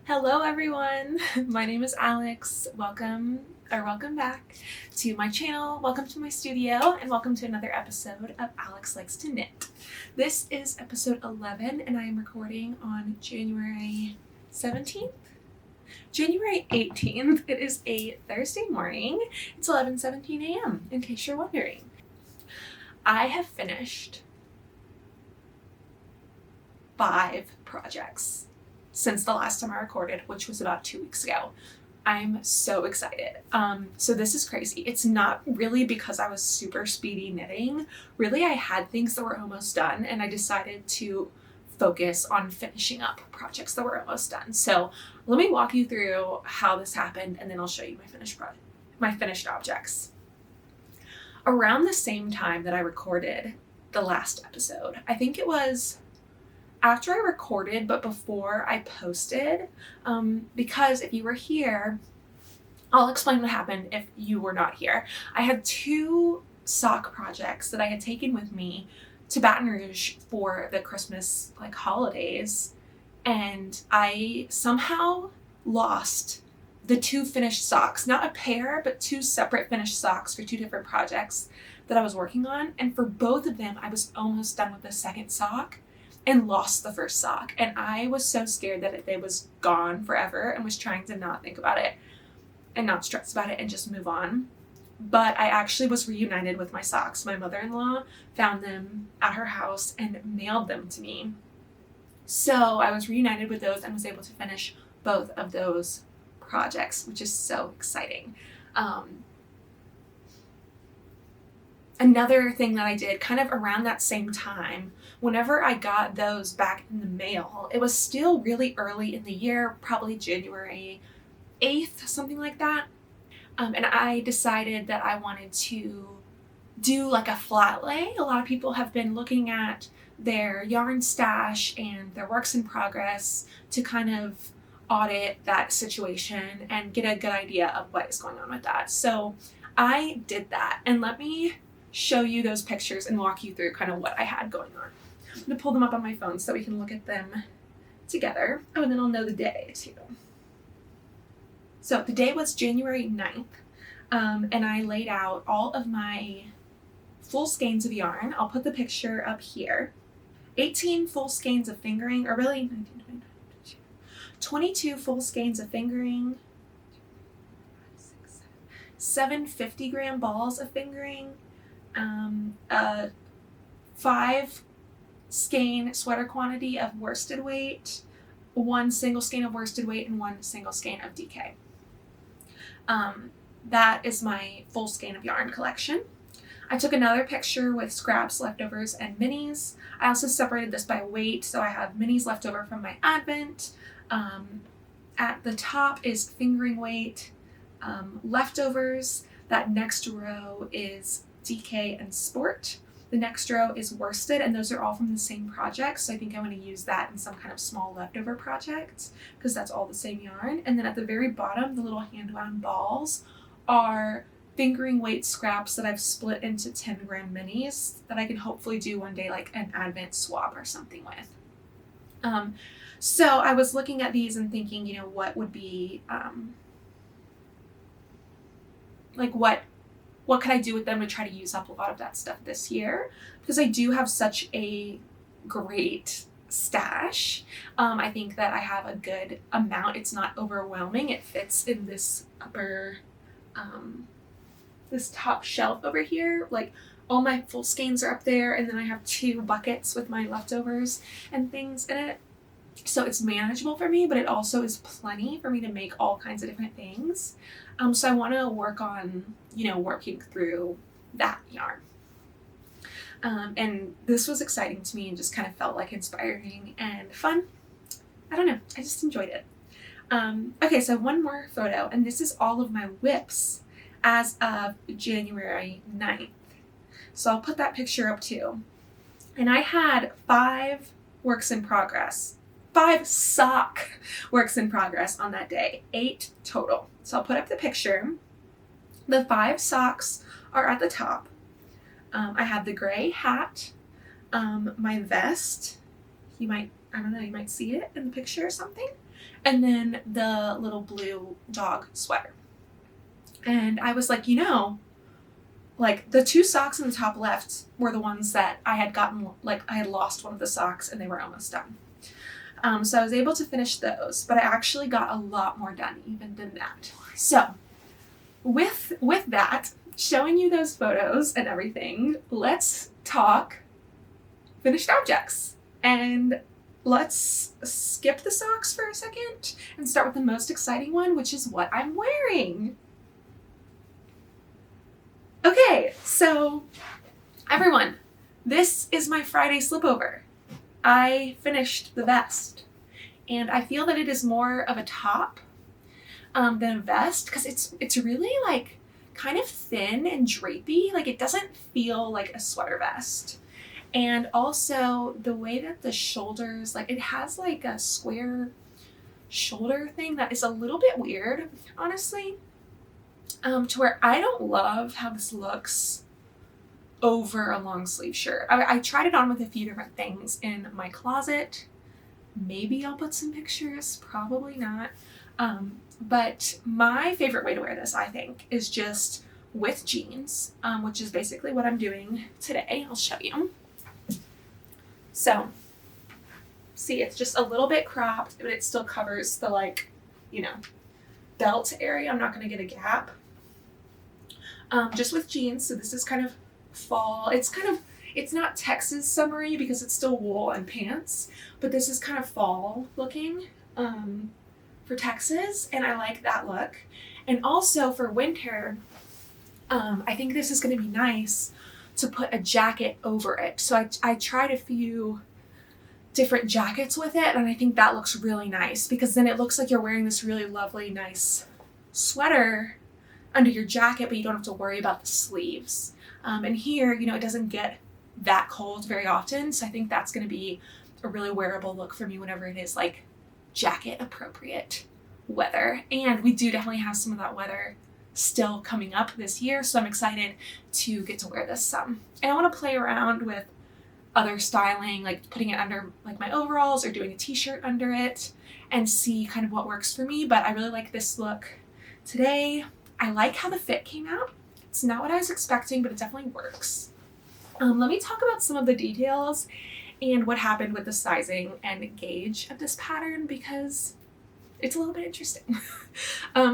Hello everyone, my name is Alex. Welcome back to my channel, welcome to my studio, and welcome to another episode of Alex Likes to Knit. This is episode 11 and I am recording on January 17th? January 18th. It is a Thursday morning. It's 11:17 a.m. in case you're wondering. I have finished 5 projects since the last time I recorded, which was about 2 weeks ago. I'm so excited. So this is crazy. It's not really because I was super speedy knitting. Really, I had things that were almost done and I decided to focus on finishing up projects that were almost done. So let me walk you through how this happened and then I'll show you my finished objects. Around the same time that I recorded the last episode, I think it was after I recorded, but before I posted, because if you were here, I'll explain what happened if you were not here. I had 2 sock projects that I had taken with me to Baton Rouge for the Christmas holidays, and I somehow lost the 2 finished socks, not a pair, but 2 separate finished socks for 2 different projects that I was working on. And for both of them, I was almost done with the second sock and lost the first sock. And I was so scared that it was gone forever and was trying to not think about it and not stress about it and just move on. But I actually was reunited with my socks. My mother-in-law found them at her house and mailed them to me. So I was reunited with those and was able to finish both of those projects, which is so exciting. Another thing that I did kind of around that same time, whenever I got those back in the mail, it was still really early in the year, probably January 8th, something like that. And I decided that I wanted to do like a flat lay. A lot of people have been looking at their yarn stash and their works in progress to kind of audit that situation and get a good idea of what is going on with that. So I did that, and let me show you those pictures and walk you through kind of what I had going on. I'm going to pull them up on my phone so we can look at them together. Oh, and then I'll know the day too. So the day was January 9th, and I laid out all of my full skeins of yarn. I'll put the picture up here. 18 full skeins of fingering, or really 22 full skeins of fingering, 7 50-gram balls of fingering, 5 skein sweater quantity of worsted weight, 1 single skein of worsted weight, and 1 single skein of DK. That is my full skein of yarn collection. I took another picture with scraps, leftovers, and minis. I also separated this by weight, so I have minis left over from my advent. At the top is fingering weight, leftovers. That next row is DK and sport. The next row is worsted, and those are all from the same project, so I think I'm going to use that in some kind of small leftover project because that's all the same yarn. And then at the very bottom, the little hand-wound balls are fingering weight scraps that I've split into 10-gram minis that I can hopefully do one day, like an advent swap or something with. So I was looking at these and thinking, what would be, what could I do with them to try to use up a lot of that stuff this year? Because I do have such a great stash. I think that I have a good amount. It's not overwhelming. It fits in this this top shelf over here. Like all my full skeins are up there, and then I have 2 buckets with my leftovers and things in it. So it's manageable for me, but it also is plenty for me to make all kinds of different things. So I want to work on, working through that yarn. And this was exciting to me and just kind of felt like inspiring and fun. I don't know. I just enjoyed it. Okay, so one more photo, and this is all of my whips as of January 9th. So I'll put that picture up too. And I had 5 works in progress. 5 sock works in progress on that day, 8 total. So I'll put up the picture. The 5 socks are at the top. I have the gray hat, my vest. You might see it in the picture or something. and then the little blue dog sweater. And I was like, you know, like the 2 socks in the top left were the ones that I had gotten, like I had lost one of the socks and they were almost done. So I was able to finish those, but I actually got a lot more done even than that. So with that, showing you those photos and everything, let's talk finished objects. And let's skip the socks for a second and start with the most exciting one, which is what I'm wearing. Okay, so everyone, this is my Friday slipover. I finished the vest, and I feel that it is more of a top than a vest, because it's really like kind of thin and drapey. Like it doesn't feel like a sweater vest. And also the way that the shoulders, like it has like a square shoulder thing that is a little bit weird, honestly. To where I don't love how this looks over a long sleeve shirt. I tried it on with a few different things in my closet. Maybe I'll put some pictures, probably not. But my favorite way to wear this, I think, is just with jeans, which is basically what I'm doing today. I'll show you. So, see, it's just a little bit cropped, but it still covers the, like, you know, belt area. I'm not going to get a gap. Just with jeans, so this is kind of fall. It's not Texas summery because it's still wool and pants, but this is kind of fall looking for Texas, and I like that look. And also for winter, I think this is going to be nice to put a jacket over it. So I tried a few different jackets with it, and I think that looks really nice because then it looks like you're wearing this really lovely, nice sweater under your jacket, but you don't have to worry about the sleeves. And here, you know, it doesn't get that cold very often, so I think that's going to be a really wearable look for me whenever it is like jacket appropriate weather. And we do definitely have some of that weather still coming up this year, so I'm excited to get to wear this some. And I want to play around with other styling, like putting it under like my overalls or doing a t-shirt under it and see kind of what works for me. But I really like this look today. I like how the fit came out. It's not what I was expecting, but it definitely works. Let me talk about some of the details and what happened with the sizing and gauge of this pattern because it's a little bit interesting.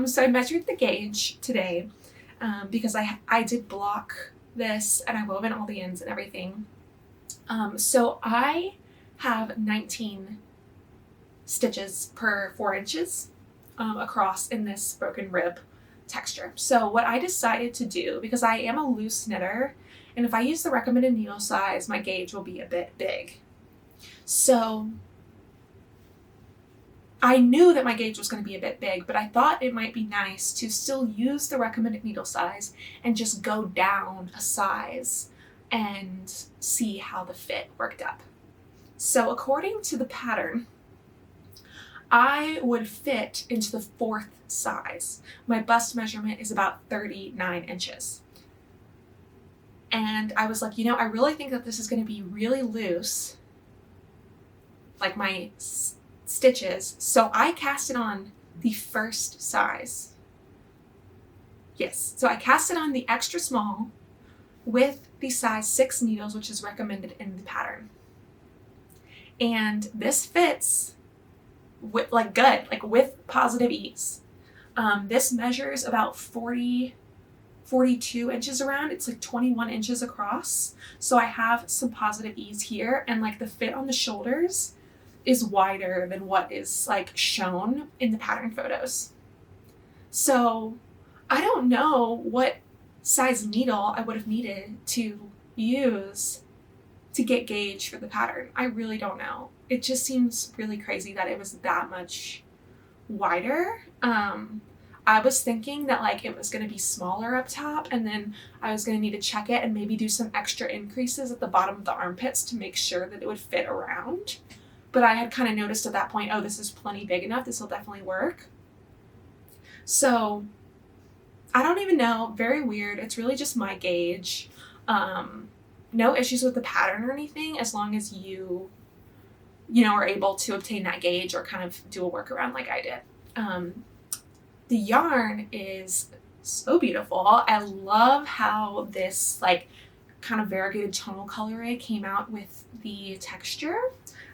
So I measured the gauge today because I did block this and I wove in all the ends and everything. So I have 19 stitches per 4 inches across in this broken rib texture. So what I decided to do, because I am a loose knitter, and if I use the recommended needle size, my gauge will be a bit big. So I knew that my gauge was going to be a bit big, but I thought it might be nice to still use the recommended needle size and just go down a size and see how the fit worked up. So according to the pattern, I would fit into the 4th size. My bust measurement is about 39 inches. And I was like, you know, I really think that this is going to be really loose, like my stitches. So I cast it on the 1st size. Yes, so I cast it on the extra small with the size 6 needles, which is recommended in the pattern. And this fits with like good, like with positive ease. This measures about 42 inches around. It's like 21 inches across. So I have some positive ease here, and like the fit on the shoulders is wider than what is like shown in the pattern photos. So I don't know what size needle I would have needed to use to get gauge for the pattern. I really don't know. It just seems really crazy that it was that much wider. I was thinking that like it was going to be smaller up top, and then I was going to need to check it and maybe do some extra increases at the bottom of the armpits to make sure that it would fit around. But I had kind of noticed at that point, oh, this is plenty big enough. This will definitely work. So I don't even know. Very weird. It's really just my gauge. No issues with the pattern or anything as long as you are able to obtain that gauge or kind of do a workaround like I did. The yarn is so beautiful. I love how this like kind of variegated tonal colorway came out with the texture.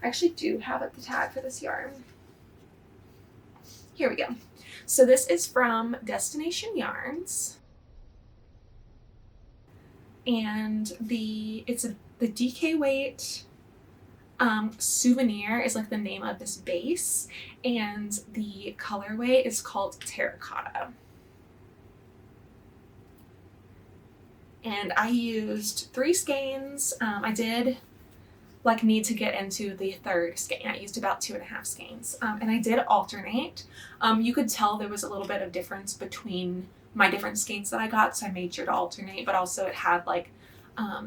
I actually do have the tag for this yarn. Here we go. So this is from Destination Yarns. And the DK weight souvenir is like the name of this base, and the colorway is called Terracotta. And I used 3 skeins. I did like need to get into the 3rd skein. I used about 2.5 skeins, and I did alternate. You could tell there was a little bit of difference between my different skeins that I got, so I made sure to alternate, but also it had like a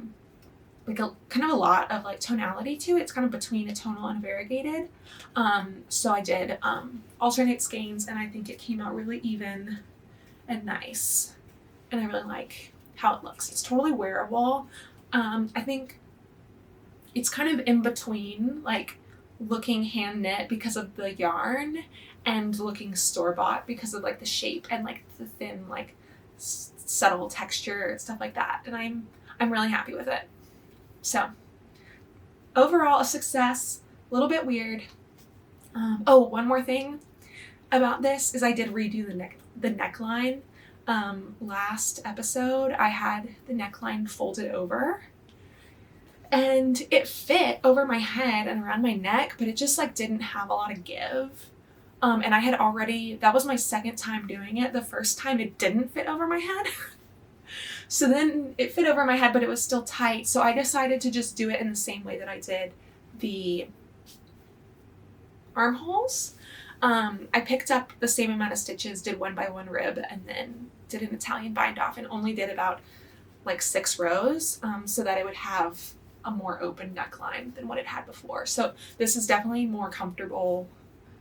kind of a lot of like tonality to it. It's kind of between a tonal and a variegated. So I did alternate skeins, and I think it came out really even and nice. And I really like how it looks. It's totally wearable. I think it's kind of in between like looking hand knit because of the yarn and looking store-bought because of like the shape and like the thin like subtle texture, stuff like that. And I'm really happy with it. So overall a success, a little bit weird. Oh, one more thing about this is I did redo the neckline. Last episode I had the neckline folded over and it fit over my head and around my neck, but it just like didn't have a lot of give. And I had already, that was my 2nd time doing it. The first time it didn't fit over my head. So then it fit over my head, but it was still tight. So I decided to just do it in the same way that I did the armholes. I picked up the same amount of stitches, did 1 by 1 rib, and then did an Italian bind off and only did about like 6 rows, so that it would have a more open neckline than what it had before. So this is definitely more comfortable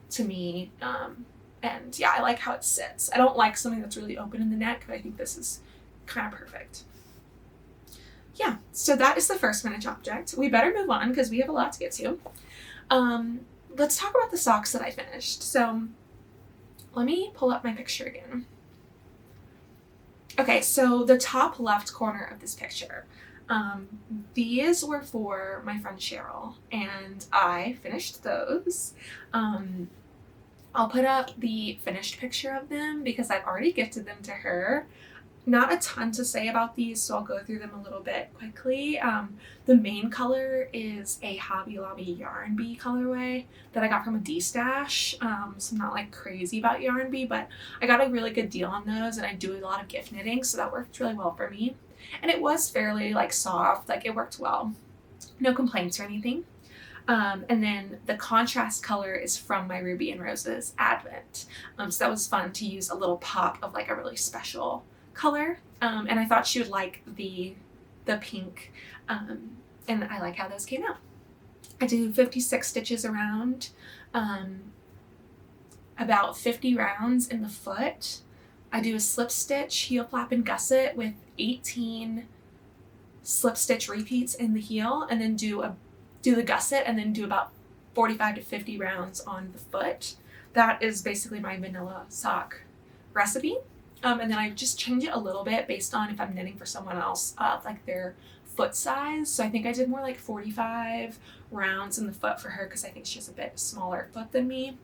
to me. And yeah, I like how it sits. I don't like something that's really open in the neck, but I think this is kind of perfect. Yeah, so that is the first finished object. We better move on because we have a lot to get to. Let's talk about the socks that I finished. So let me pull up my picture again. Okay, so the top left corner of this picture, these were for my friend Cheryl, and I finished those. I'll put up the finished picture of them because I've already gifted them to her. Not a ton to say about these, so I'll go through them a little bit quickly. The main color is a Hobby Lobby Yarn Bee colorway that I got from a D-stash. So I'm not like crazy about Yarn Bee, but I got a really good deal on those, and I do a lot of gift knitting, so that worked really well for me. And it was fairly like soft, like it worked well. No complaints or anything. And then the contrast color is from my Ruby and Roses Advent. So that was fun to use a little pop of like a really special color, and I thought she would like the pink, and I like how those came out. I do 56 stitches around, about 50 rounds in the foot. I do a slip stitch, heel flap, and gusset with 18 slip stitch repeats in the heel, and then do the gusset, and then do about 45 to 50 rounds on the foot. That is basically my vanilla sock recipe. And then I just change it a little bit based on if I'm knitting for someone else, like their foot size. So I think I did more like 45 rounds in the foot for her because I think she has a bit smaller foot than me.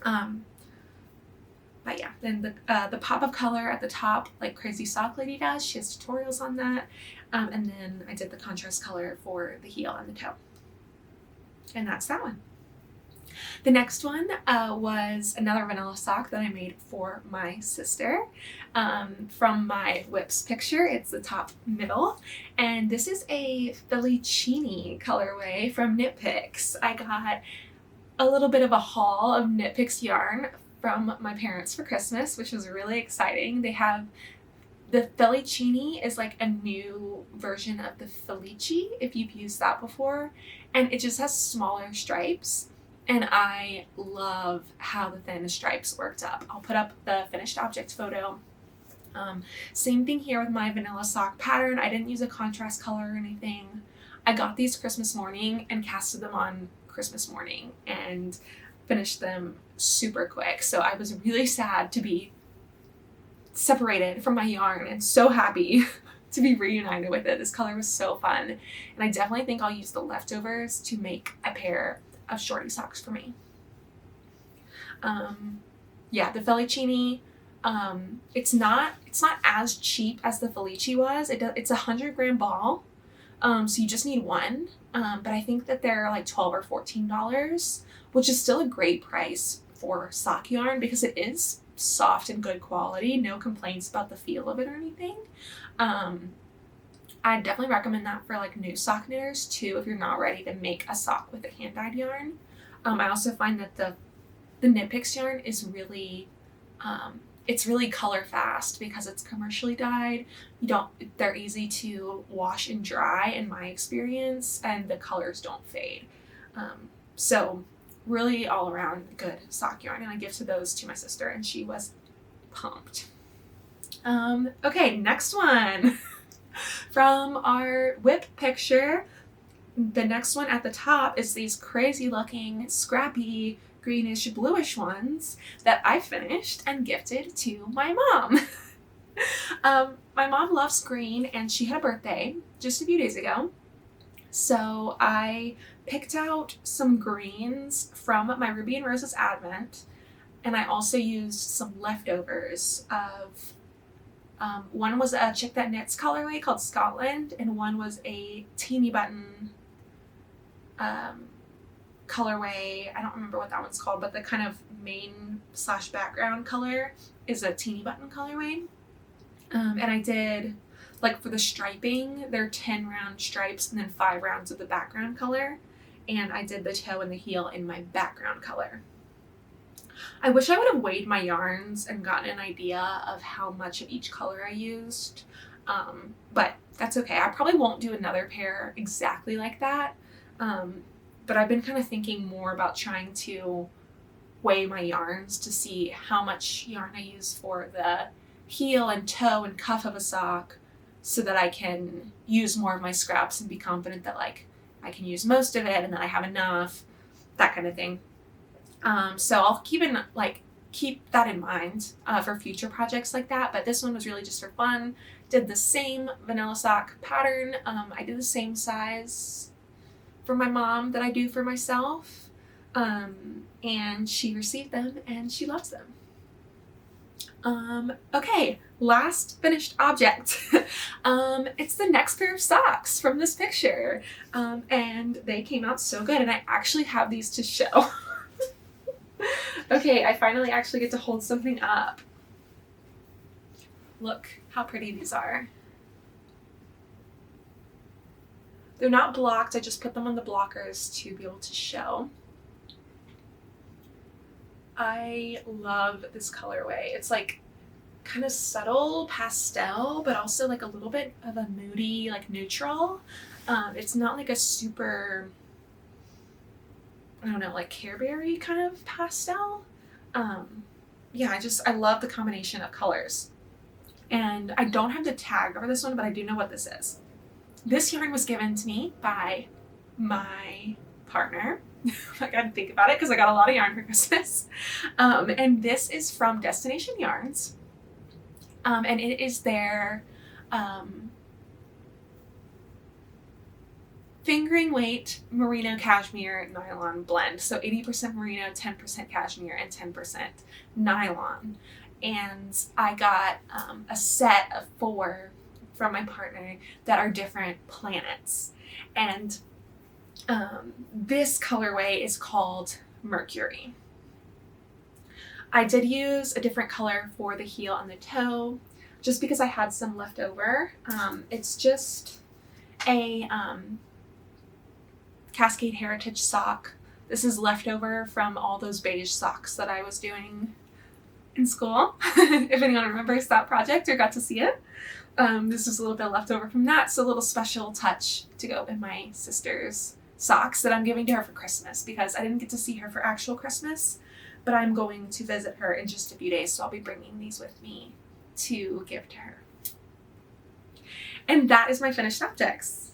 But yeah, then the pop of color at the top, like Crazy Sock Lady does, she has tutorials on that. And then I did the contrast color for the heel and the toe. And that's that one. The next one was another vanilla sock that I made for my sister. From my whips picture, it's the top middle, and this is a Felicini colorway from Knit Picks. I got a little bit of a haul of Knit Picks yarn from my parents for Christmas, which was really exciting. They have the Felicini is like a new version of the Felici, if you've used that before, and it just has smaller stripes. And I love how the thin stripes worked up. I'll put up the finished object photo. Same thing here with my vanilla sock pattern. I didn't use a contrast color or anything. I got these Christmas morning and casted them on Christmas morning and finished them super quick. So I was really sad to be separated from my yarn and so happy to be reunited with it. This color was so fun. And I definitely think I'll use the leftovers to make a pair of shorty socks for me. Yeah, the Felicini, it's not as cheap as the Felici was. It's a 100-gram ball. So you just need one. But I think that they're like $12 or $14, which is still a great price for sock yarn because it is soft and good quality. No complaints about the feel of it or anything. I definitely recommend that for like new sock knitters too, if you're not ready to make a sock with a hand-dyed yarn. I also find that the Knit Picks yarn is really, it's really color fast because it's commercially dyed. They're easy to wash and dry in my experience, and the colors don't fade. So really all around good sock yarn, and I gifted those to my sister and she was pumped. Okay, next one from our whip picture. The next one at the top is these crazy looking scrappy greenish bluish ones that I finished and gifted to my mom. My mom loves green and she had a birthday just a few days ago. So I picked out some greens from my Ruby and Roses Advent, and I also used some leftovers of, one was a Chick That Knits colorway called Scotland, and one was a teeny button colorway. I don't remember what that one's called, but the kind of main / background color is a teeny button colorway. And I did, like for the striping, there are 10 round stripes and then 5 rounds of the background color. And I did the toe and the heel in my background color. I wish I would have weighed my yarns and gotten an idea of how much of each color I used. But that's okay. I probably won't do another pair exactly like that. But I've been kind of thinking more about trying to weigh my yarns to see how much yarn I use for the heel and toe and cuff of a sock, so that I can use more of my scraps and be confident that like I can use most of it and that I have enough, that kind of thing. So I'll keep that in mind for future projects like that. But this one was really just for fun. Did the same vanilla sock pattern. I did the same size for my mom that I do for myself. And she received them and she loves them. Okay, last finished object. It's the next pair of socks from this picture. And they came out so good, and I actually have these to show. Okay, I finally actually get to hold something up. Look how pretty these are. They're not blocked, I just put them on the blockers to be able to show. I love this colorway. It's like kind of subtle pastel, but also like a little bit of a moody, like neutral. It's not like a super, I don't know, like Careberry kind of pastel. Yeah, I love the combination of colors. And I don't have the tag over this one, but I do know what this is. This yarn was given to me by my partner. I gotta think about it because I got a lot of yarn for Christmas. And this is from Destination Yarns. And it is their fingering weight merino cashmere nylon blend. So 80% merino, 10% cashmere, and 10% nylon. And I got a set of 4 from my partner that are different planets. And this colorway is called Mercury. I did use a different color for the heel and the toe just because I had some left over. It's just a Cascade Heritage sock. This is leftover from all those beige socks that I was doing in school. If anyone remembers that project or got to see it. This is a little bit left over from that, so a little special touch to go in my sister's socks that I'm giving to her for Christmas because I didn't get to see her for actual Christmas, but I'm going to visit her in just a few days, so I'll be bringing these with me to give to her. And that is my finished objects.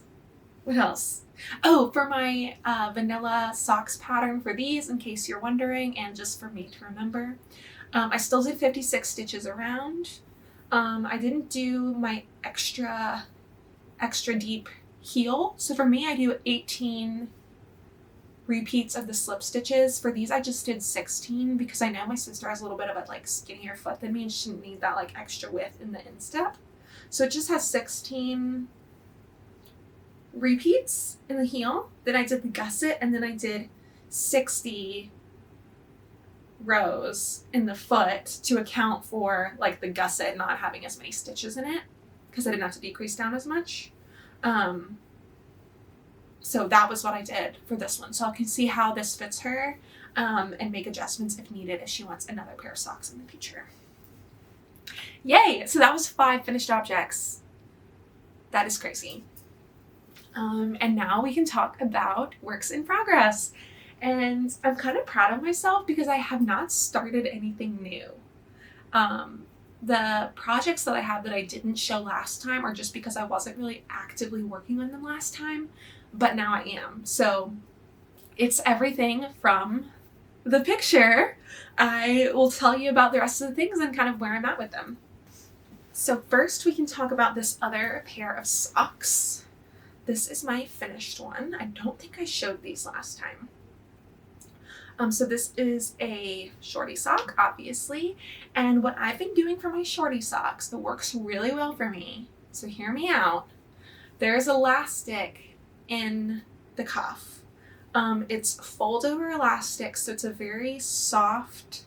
What else? Oh, for my vanilla socks pattern for these, in case you're wondering, and just for me to remember, I still did 56 stitches around. I didn't do my extra deep heel. So for me, I do 18 repeats of the slip stitches. For these, I just did 16 because I know my sister has a little bit of a like skinnier foot than me and she didn't need that like extra width in the instep. So it just has 16 repeats in the heel. Then I did the gusset, and then I did 60 rows in the foot to account for like the gusset not having as many stitches in it because I didn't have to decrease down as much. So that was what I did for this one. So I can see how this fits her, and make adjustments if needed if she wants another pair of socks in the future. Yay! So that was 5 finished objects. That is crazy. And now we can talk about works in progress. And I'm kind of proud of myself because I have not started anything new. The projects that I have that I didn't show last time are just because I wasn't really actively working on them last time, but now I am. So it's everything from the picture. I will tell you about the rest of the things and kind of where I'm at with them. So first we can talk about this other pair of socks. This is my finished one. I don't think I showed these last time. So this is a shorty sock, obviously. And what I've been doing for my shorty socks that works really well for me, so hear me out, there's elastic in the cuff. It's fold over elastic, so it's a very soft,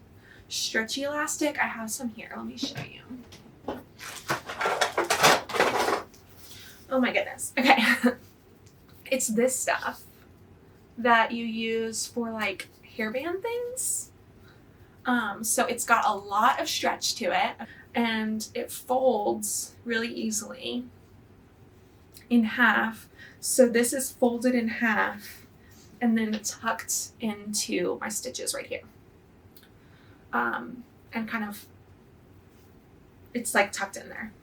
stretchy elastic. I have some here, let me show you. Oh my goodness. Okay. It's this stuff that you use for like hairband things. So it's got a lot of stretch to it and it folds really easily in half. So this is folded in half and then tucked into my stitches right here. And kind of, it's like tucked in there.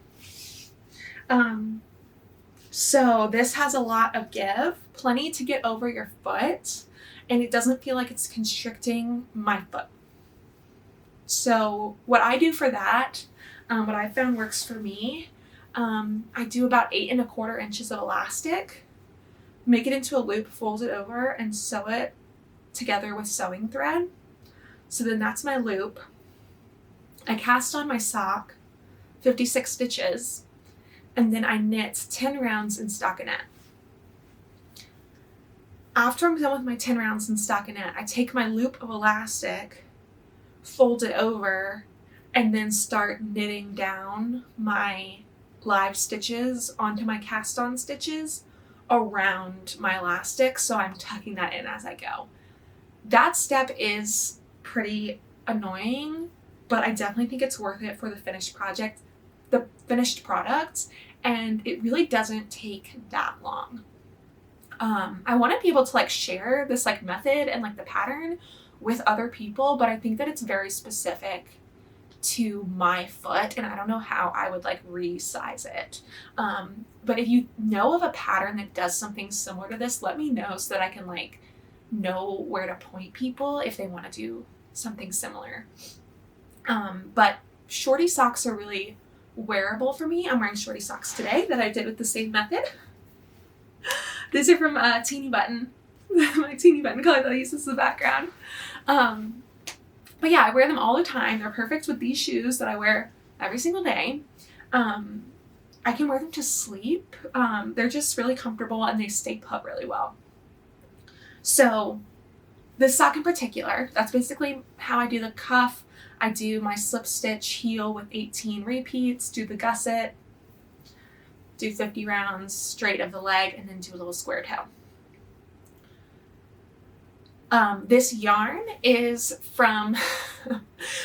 So this has a lot of give, plenty to get over your foot, and it doesn't feel like it's constricting my foot. So what I do for that, what I found works for me, I do about 8 1/4 inches of elastic, make it into a loop, fold it over, and sew it together with sewing thread. So then that's my loop. I cast on my sock, 56 stitches, and then I knit 10 rounds in stockinette. After I'm done with my 10 rounds in stockinette, I take my loop of elastic, fold it over, and then start knitting down my live stitches onto my cast on stitches around my elastic, so I'm tucking that in as I go. That step is pretty annoying, but I definitely think it's worth it for the finished product, and it really doesn't take that long. I want to be able to like share this like method and like the pattern with other people, but I think that it's very specific to my foot and I don't know how I would like resize it. But if you know of a pattern that does something similar to this, let me know so that I can like know where to point people if they want to do something similar. But shorty socks are really wearable for me. I'm wearing shorty socks today that I did with the same method. These are from Teeny Button. My Teeny Button color that I use as the background. But yeah, I wear them all the time. They're perfect with these shoes that I wear every single day. I can wear them to sleep. They're just really comfortable and they stay put really well. So this sock in particular, that's basically how I do the cuff. I do my slip stitch heel with 18 repeats, do the gusset, do 50 rounds straight of the leg, and then do a little square toe. This yarn is from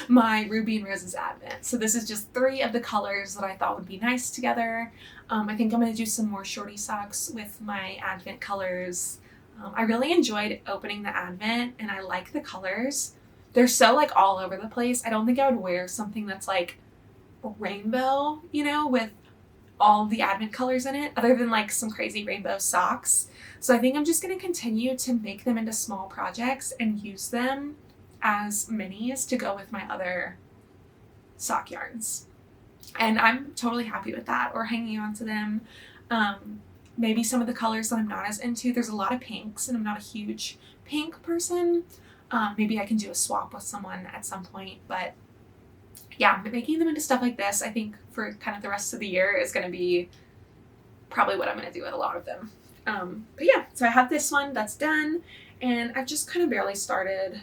my Ruby and Roses Advent. So this is just 3 of the colors that I thought would be nice together. I think I'm going to do some more shorty socks with my Advent colors. I really enjoyed opening the Advent and I like the colors. They're so like all over the place. I don't think I would wear something that's like a rainbow, you know, with all the Advent colors in it, other than like some crazy rainbow socks. So I think I'm just going to continue to make them into small projects and use them as minis to go with my other sock yarns. And I'm totally happy with that, or hanging on to them. Maybe some of the colors that I'm not as into, there's a lot of pinks and I'm not a huge pink person. Maybe I can do a swap with someone at some point, but yeah, making them into stuff like this, I think for kind of the rest of the year is going to be probably what I'm going to do with a lot of them. But yeah, so I have this one that's done, and I've just kind of barely started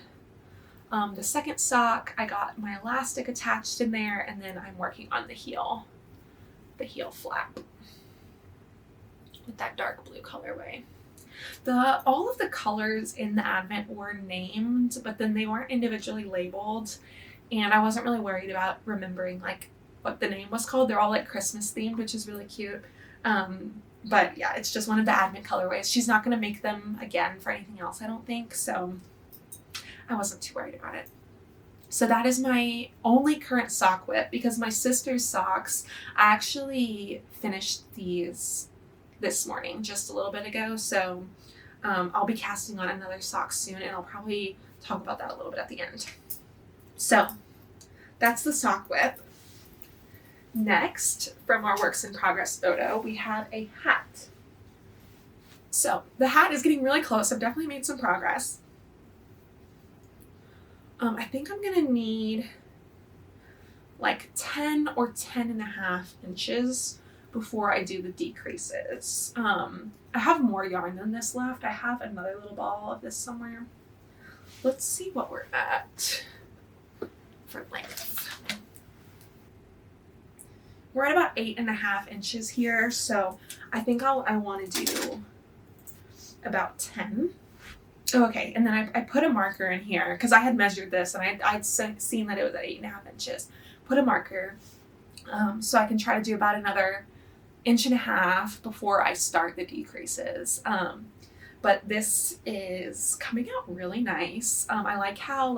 the second sock. I got my elastic attached in there, and then I'm working on the heel flap with that dark blue colorway. All of the colors in the Advent were named, but then they weren't individually labeled, and I wasn't really worried about remembering like what the name was called. They're all like Christmas themed, which is really cute. But yeah, it's just one of the Advent colorways. She's not going to make them again for anything else, I don't think, so I wasn't too worried about it. So that is my only current sock whip, because my sister's socks, I actually finished these this morning, just a little bit ago, so I'll be casting on another sock soon, and I'll probably talk about that a little bit at the end. So that's the sock whip. Next, from our works in progress photo, we have a hat. So the hat is getting really close. I've definitely made some progress. I think I'm gonna need like 10 or 10.5 inches before I do the decreases. I have more yarn than this left. I have another little ball of this somewhere. Let's see what we're at for length. We're at about 8.5 inches here, so I think I want to do about 10. Oh, okay, and then I put a marker in here because I had measured this and I'd seen that it was at 8.5 inches. Put a marker so I can try to do about another 1.5 inches before I start the decreases. But this is coming out really nice. I like how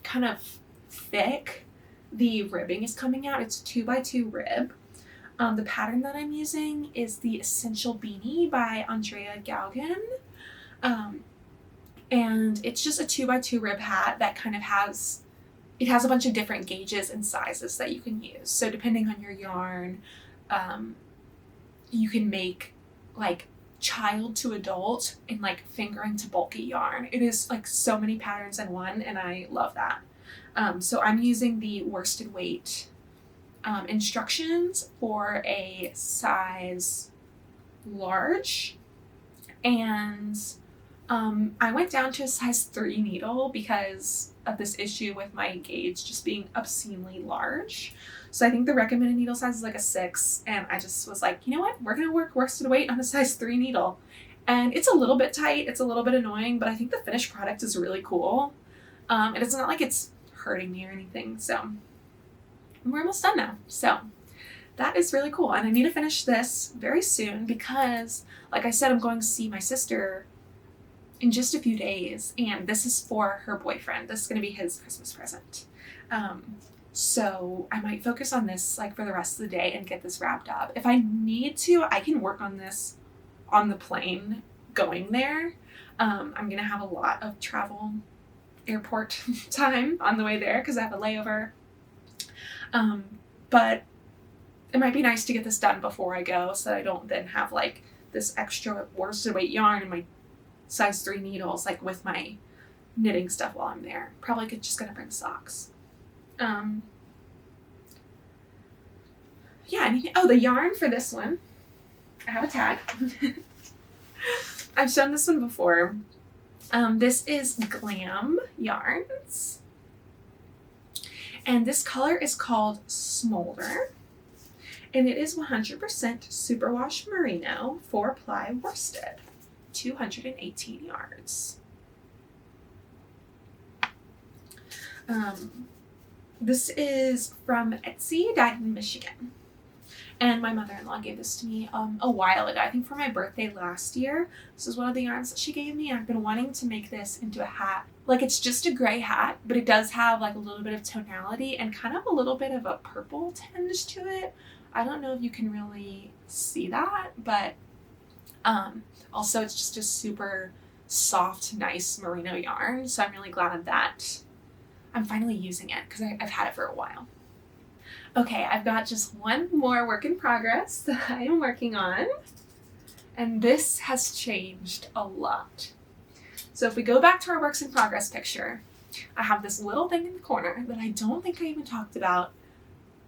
kind of thick the ribbing is coming out. It's 2x2 rib. The pattern that I'm using is the Essential Beanie by Andrea Galgan. And it's just a 2x2 rib hat that kind of has a bunch of different gauges and sizes that you can use. So depending on your yarn, you can make like child to adult and like fingering to bulky yarn. It is like so many patterns in one, and I love that. So I'm using the worsted weight instructions for a size large, and I went down to a size 3 needle because of this issue with my gauge just being obscenely large. So I think the recommended needle size is like a 6, and I just was like, you know what, we're gonna work worsted weight on a size 3 needle. And it's a little bit tight, it's a little bit annoying, but I think the finished product is really cool. And it's not like it's hurting me or anything, so we're almost done now. So that is really cool, and I need to finish this very soon because, like I said, I'm going to see my sister in just a few days, and this is for her boyfriend. This is going to be his Christmas present. So I might focus on this like for the rest of the day and get this wrapped up. If I need to, I can work on this on the plane going there. I'm going to have a lot of travel airport time on the way there because I have a layover. But it might be nice to get this done before I go so that I don't then have like this extra worsted weight yarn and my size 3 needles like with my knitting stuff while I'm there. Probably just gonna bring socks. Yeah, anything. Oh, the yarn for this one. I have a tag. I've shown this one before. This is Glam Yarns. And this color is called Smolder. And it is 100% superwash merino 4-ply worsted. 218 yards. This is from Etsy, Dighton, Michigan. And my mother-in-law gave this to me a while ago, I think for my birthday last year. This is one of the yarns that she gave me, and I've been wanting to make this into a hat. Like, it's just a gray hat, but it does have like a little bit of tonality and kind of a little bit of a purple tinge to it. I don't know if you can really see that, but also it's just a super soft, nice merino yarn. So I'm really glad that I'm finally using it because I've had it for a while. Okay, I've got just one more work in progress that I am working on, and this has changed a lot. So if we go back to our works in progress picture, I have this little thing in the corner that I don't think I even talked about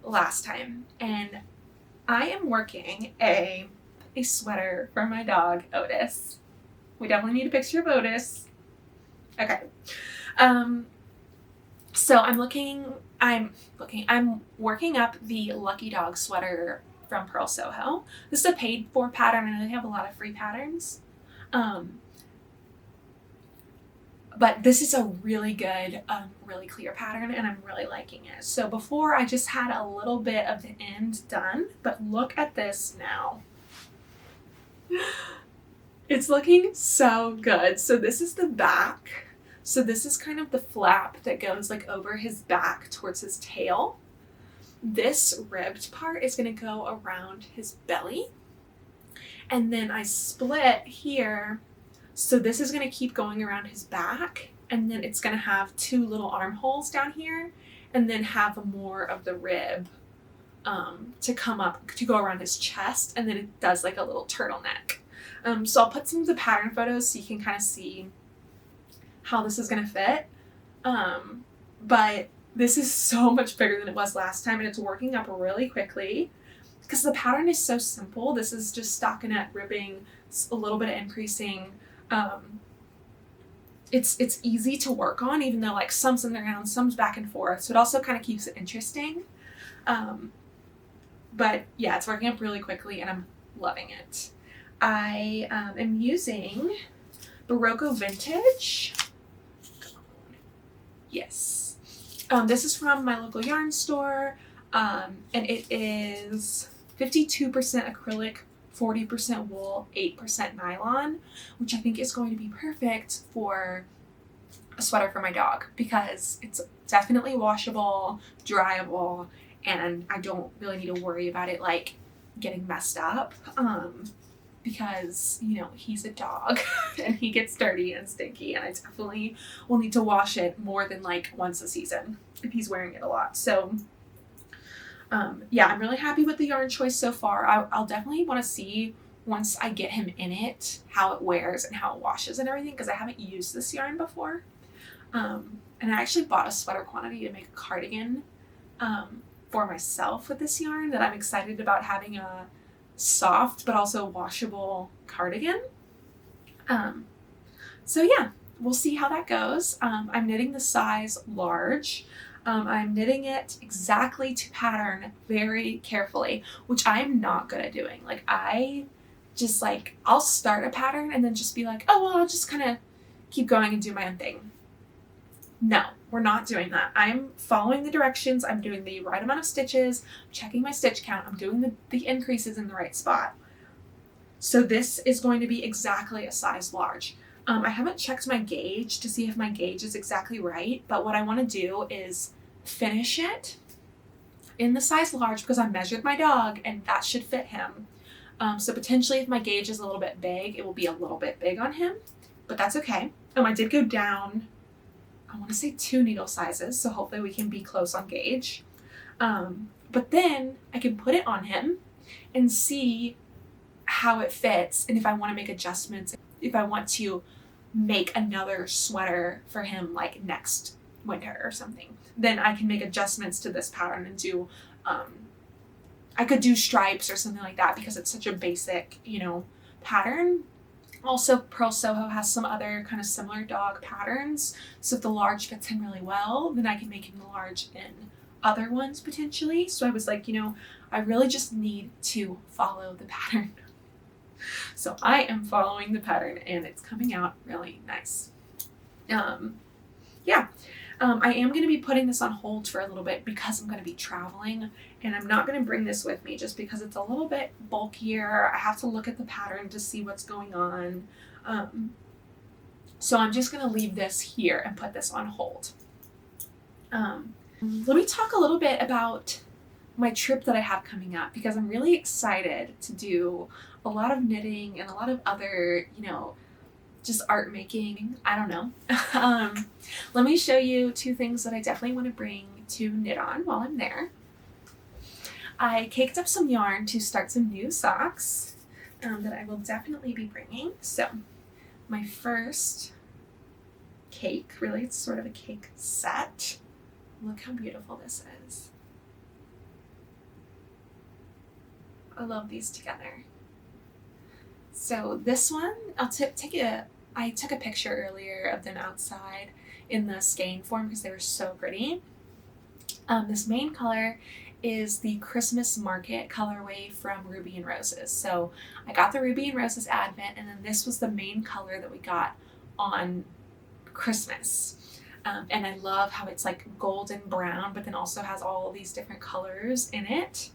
last time, and I am working a sweater for my dog, Otis. We definitely need a picture of Otis. Okay. So I'm working up the Lucky Dog sweater from Pearl Soho. This is a paid for pattern. I know they have a lot of free patterns. But this is a really good, really clear pattern, and I'm really liking it. So before I just had a little bit of the end done, but look at this now. It's looking so good. So this is the back. So this is kind of the flap that goes like over his back towards his tail. This ribbed part is going to go around his belly. And then I split here. So this is going to keep going around his back. And then it's going to have two little armholes down here. And then have more of the rib to come up, to go around his chest. And then it does like a little turtleneck. So I'll put some of the pattern photos so you can kind of see how this is going to fit. But this is so much bigger than it was last time, and it's working up really quickly because the pattern is so simple. This is just stockinette ribbing, a little bit of increasing. It's easy to work on, even though like some's in the ground, some's back and forth. So it also kind of keeps it interesting. But yeah, it's working up really quickly, and I'm loving it. I am using Barocco Vintage. Yes. This is from my local yarn store, and it is 52% acrylic, 40% wool, 8% nylon, which I think is going to be perfect for a sweater for my dog because it's definitely washable, dryable, and I don't really need to worry about it like getting messed up. Because, you know, he's a dog and he gets dirty and stinky, and I definitely will need to wash it more than like once a season if he's wearing it a lot. So, yeah, I'm really happy with the yarn choice so far. I'll definitely want to see once I get him in it, how it wears and how it washes and everything, because I haven't used this yarn before. And I actually bought a sweater quantity to make a cardigan for myself with this yarn that I'm excited about having a soft but also washable cardigan. So yeah, we'll see how that goes. I'm knitting the size large. I'm knitting it exactly to pattern very carefully, which I'm not good at doing. Like I just like, I'll start a pattern and then just be like, oh, well, I'll just kind of keep going and do my own thing. No, we're not doing that. I'm following the directions. I'm doing the right amount of stitches, checking my stitch count. I'm doing the increases in the right spot. So this is going to be exactly a size large. I haven't checked my gauge to see if my gauge is exactly right, but what I want to do is finish it in the size large because I measured my dog and that should fit him. So potentially if my gauge is a little bit big, it will be a little bit big on him, but that's okay. I did go down, I want to say 2 needle sizes, so hopefully we can be close on gauge. But then I can put it on him and see how it fits, and if I want to make adjustments, if I want to make another sweater for him like next winter or something, then I can make adjustments to this pattern and do, I could do stripes or something like that because it's such a basic, you know, pattern. Also, Pearl Soho has some other kind of similar dog patterns. So if the large fits him really well, then I can make him the large in other ones potentially. So I was like, you know, I really just need to follow the pattern. So I am following the pattern and it's coming out really nice. Yeah. I am going to be putting this on hold for a little bit because I'm going to be traveling, and I'm not going to bring this with me just because it's a little bit bulkier. I have to look at the pattern to see what's going on. So I'm just going to leave this here and put this on hold. Let me talk a little bit about my trip that I have coming up, because I'm really excited to do a lot of knitting and a lot of other, just art making. I don't know. Let me show you two things that I definitely want to bring to knit on while I'm there. I caked up some yarn to start some new socks that I will definitely be bringing. So my first cake, really it's sort of a cake set. Look how beautiful this is. I love these together. So this one, I took a picture earlier of them outside in the skein form because they were so pretty. This main color is the Christmas Market colorway from Ruby and Roses. So I got the Ruby and Roses Advent, and then this was the main color that we got on Christmas. And I love how it's like golden brown, but then also has all these different colors in it.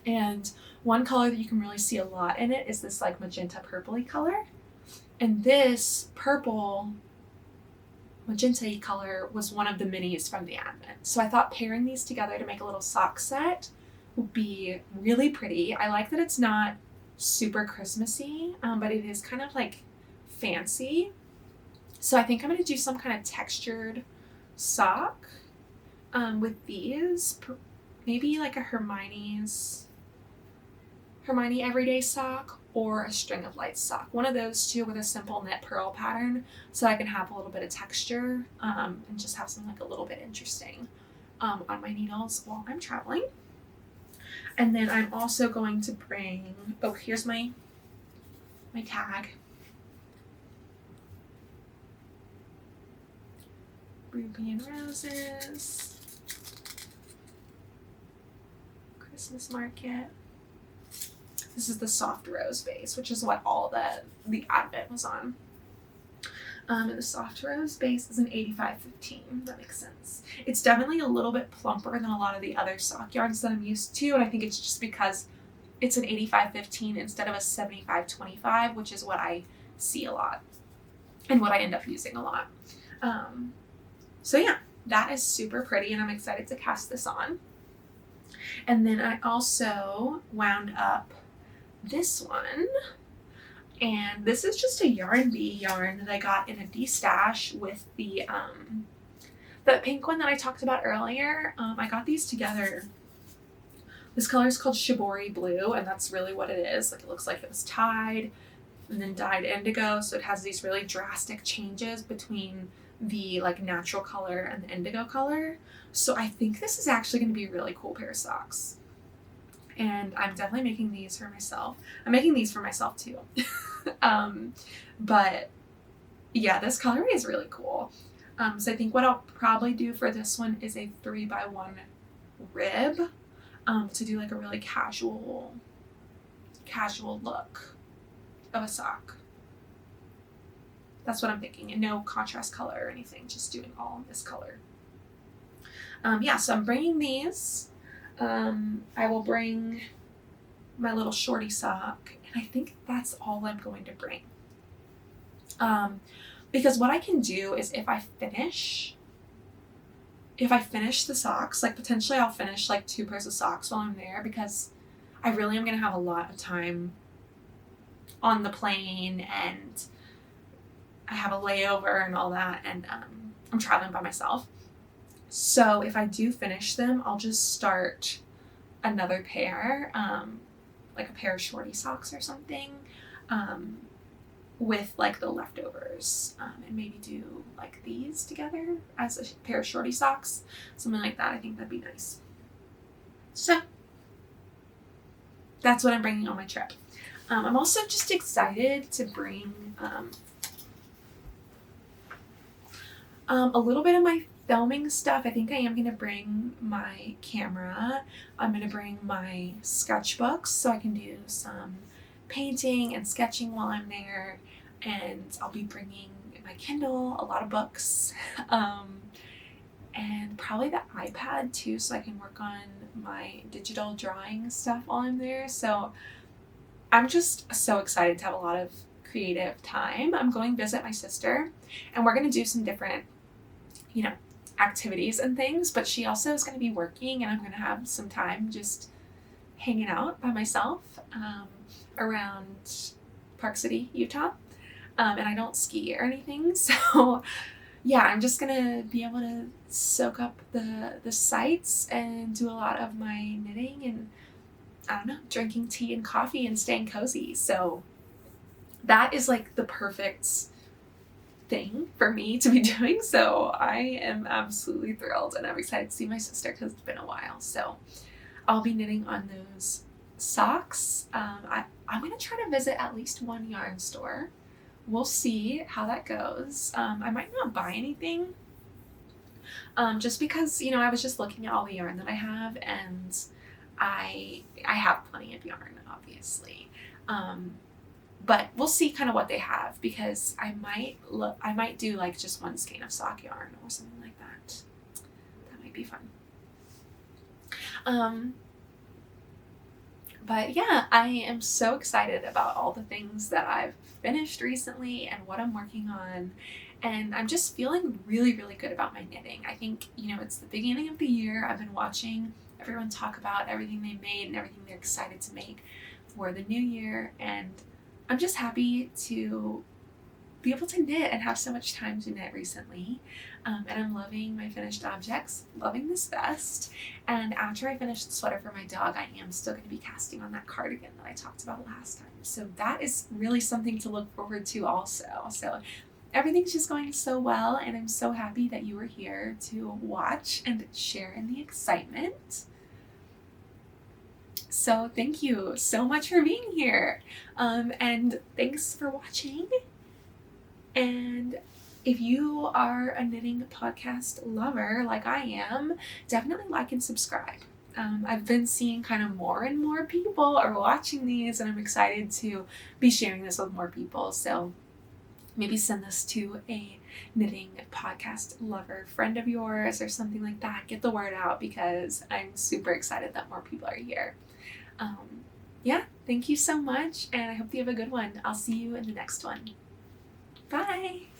And one color that you can really see a lot in it is this like magenta purpley color. And this purple magenta color was one of the minis from the Advent. So I thought pairing these together to make a little sock set would be really pretty. I like that it's not super Christmassy, but it is kind of like fancy. So I think I'm going to do some kind of textured sock with these. Maybe like a Hermione everyday sock or a string of lights sock. One of those two with a simple knit purl pattern so I can have a little bit of texture and just have something like a little bit interesting on my needles while I'm traveling. And then I'm also going to bring, here's my tag. Ruby and Roses. Christmas Market. This is the soft rose base, which is what all the Advent was on. And the soft rose base is an 85-15. That makes sense. It's definitely a little bit plumper than a lot of the other sock yarns that I'm used to, and I think it's just because it's an 85-15 instead of a 75-25, which is what I see a lot and what I end up using a lot. So yeah, that is super pretty, and I'm excited to cast this on. And then I also wound up this one, and this is just a Yarn Bee yarn that I got in a de-stash with the pink one that I talked about earlier. I got these together. This color is called Shibori Blue, and that's really what it is. Like, it looks like it was tied and then dyed indigo, so it has these really drastic changes between the like natural color and the indigo color. So I think this is actually going to be a really cool pair of socks. And I'm definitely making these for myself. I'm making these for myself too. But yeah, this colorway is really cool. So I think what I'll probably do for this one is a 3x1 rib to do like a really casual look of a sock. That's what I'm thinking, and no contrast color or anything, just doing all in this color. Yeah, so I'm bringing these. I will bring my little shorty sock, and I think that's all I'm going to bring. Because what I can do is if I finish the socks, like potentially I'll finish like 2 pairs of socks while I'm there, because I really am going to have a lot of time on the plane, and I have a layover and all that, and I'm traveling by myself. So if I do finish them, I'll just start another pair, like a pair of shorty socks or something, with like the leftovers, and maybe do like these together as a pair of shorty socks, something like that. I think that'd be nice. So that's what I'm bringing on my trip. I'm also just excited to bring a little bit of my filming stuff. I think I am going to bring my camera. I'm going to bring my sketchbooks so I can do some painting and sketching while I'm there. And I'll be bringing my Kindle, a lot of books, and probably the iPad too, so I can work on my digital drawing stuff while I'm there. So I'm just so excited to have a lot of creative time. I'm going to visit my sister, and we're going to do some different, activities and things, but she also is going to be working, and I'm going to have some time just hanging out by myself around Park City, Utah. And I don't ski or anything, so yeah, I'm just gonna be able to soak up the sights and do a lot of my knitting and, I don't know, drinking tea and coffee and staying cozy. So that is like the perfect thing for me to be doing. So I am absolutely thrilled, and I'm excited to see my sister because it's been a while. So I'll be knitting on those socks. I'm gonna try to visit at least one yarn store. We'll see how that goes. I might not buy anything, just because, you know, I was just looking at all the yarn that I have, and I have plenty of yarn, obviously. But we'll see kind of what they have, because I might do like just one skein of sock yarn or something like that. That might be fun. But yeah, I am so excited about all the things that I've finished recently and what I'm working on. And I'm just feeling really, really good about my knitting. I think, you know, it's the beginning of the year. I've been watching everyone talk about everything they made and everything they're excited to make for the new year. And I'm just happy to be able to knit and have so much time to knit recently. And I'm loving my finished objects, loving this vest. And after I finish the sweater for my dog, I am still going to be casting on that cardigan that I talked about last time. So that is really something to look forward to also. So everything's just going so well, and I'm so happy that you were here to watch and share in the excitement. So thank you so much for being here. And thanks for watching. And if you are a knitting podcast lover like I am, definitely like and subscribe. I've been seeing kind of more and more people are watching these, and I'm excited to be sharing this with more people. So maybe send this to a knitting podcast lover friend of yours or something like that. Get the word out, because I'm super excited that more people are here. Yeah, thank you so much, and I hope you have a good one. I'll see you in the next one. Bye!